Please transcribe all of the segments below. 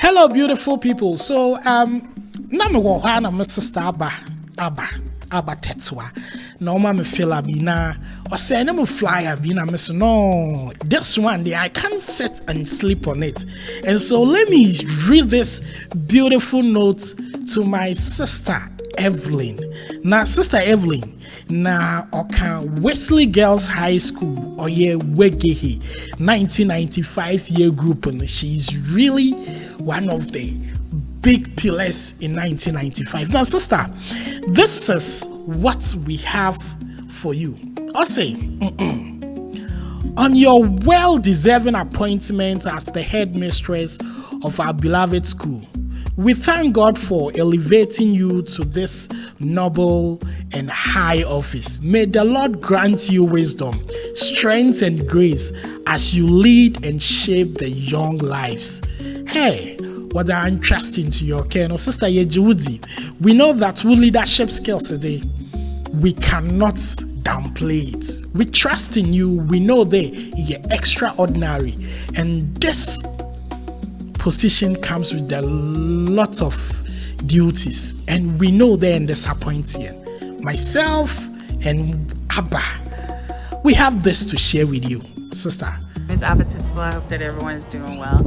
Hello, beautiful people. So, my sister Abba Tetwa. No, me feel abina or say no fly abina. Me say no, this one day I can't sit and sleep on it. And so let me read this beautiful note to my sister Evelyn. Now, sister Evelyn, na oka Wesley Girls High School or ye Wegehe 1995 year group, and she's really one of the big pillars in 1995. Now, sister, this is what we have for you. I'll say, on your well-deserving appointment as the headmistress of our beloved school, we thank God for elevating you to this noble and high office. May the Lord grant you wisdom, strength, and grace as you lead and shape the young lives. Hey, what are entrusting to your care? No, Sister Yejiwudi, we know that with leadership skills today, we cannot downplay it. We trust in you. We know that you're extraordinary. And this position comes with a lot of duties. And we know they're disappointing. Myself and Abba, we have this to share with you, sister. Ms. Abatitwa, I hope that everyone is doing well.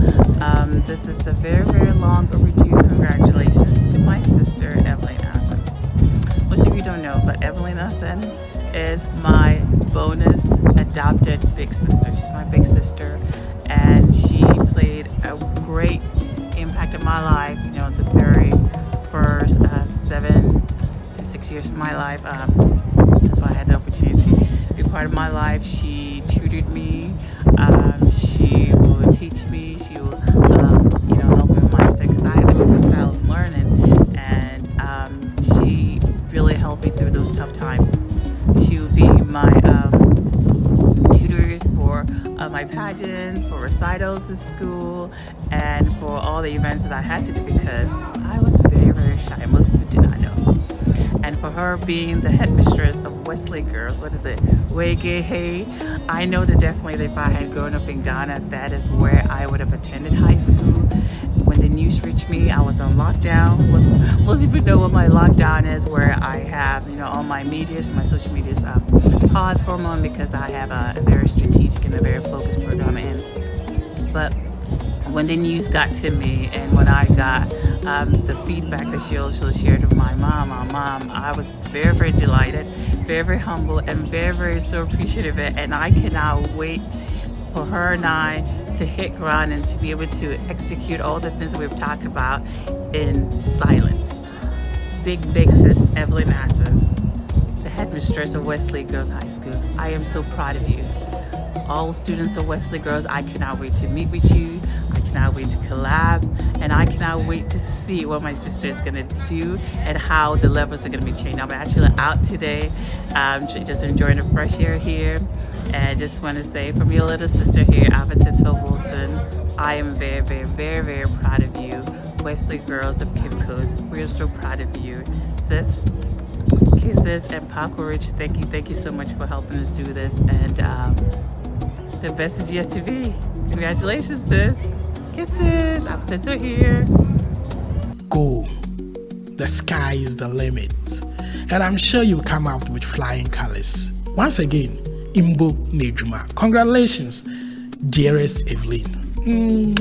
This is a very, very long overdue congratulations to my sister, Evelyn Asen. Most of you don't know, but Evelyn Asen is my bonus adopted big sister. She's my big sister, and she played a great impact in my life, you know, the very first 7 to 6 years of my life. That's why I had the opportunity to be part of my life. She tutored me. She will teach me. She will, help me with my stuff because I have a different style of learning, and she really helped me through those tough times. She will be my tutor for my pageants, for recitals at school, and for all the events that I had to do because I was very, very shy. Most people did not know. And for her being the headmistress of Wesley Girls, Wegehe, I know that definitely if I had grown up in Ghana, that is where I would have attended high school. When the news reached me, I was on lockdown. Most people know what my lockdown is, where I have, all my medias, my social medias paused for a moment because I have a very strategic and a very focused program in. But when the news got to me and when I got the feedback that she'll shared with my mom, I was very, very delighted, very, very humble, and very, very so appreciative of it. And I cannot wait for her and I to hit ground and to be able to execute all the things that we've talked about in silence. Big sis, Evelyn Asen, the headmistress of Wesley Girls High School. I am so proud of you. All students of Wesley Girls, I cannot wait to meet with you. I cannot wait to collab, and I cannot wait to see what my sister is gonna do and how the levels are gonna be changed. I'm actually out today, just enjoying the fresh air here, and I just want to say from your little sister here, Abatitwa Wilson, I am very, very, very, very proud of you. Wesley Girls of Cape Coast, we're so proud of you. Sis, kisses, and Paco Rich, thank you so much for helping us do this, and the best is yet to be. Congratulations, sis. Kisses. Abatitwa here. Go. The sky is the limit. And I'm sure you'll come out with flying colors. Once again, Imbo Nejuma. Congratulations, dearest Evelyn.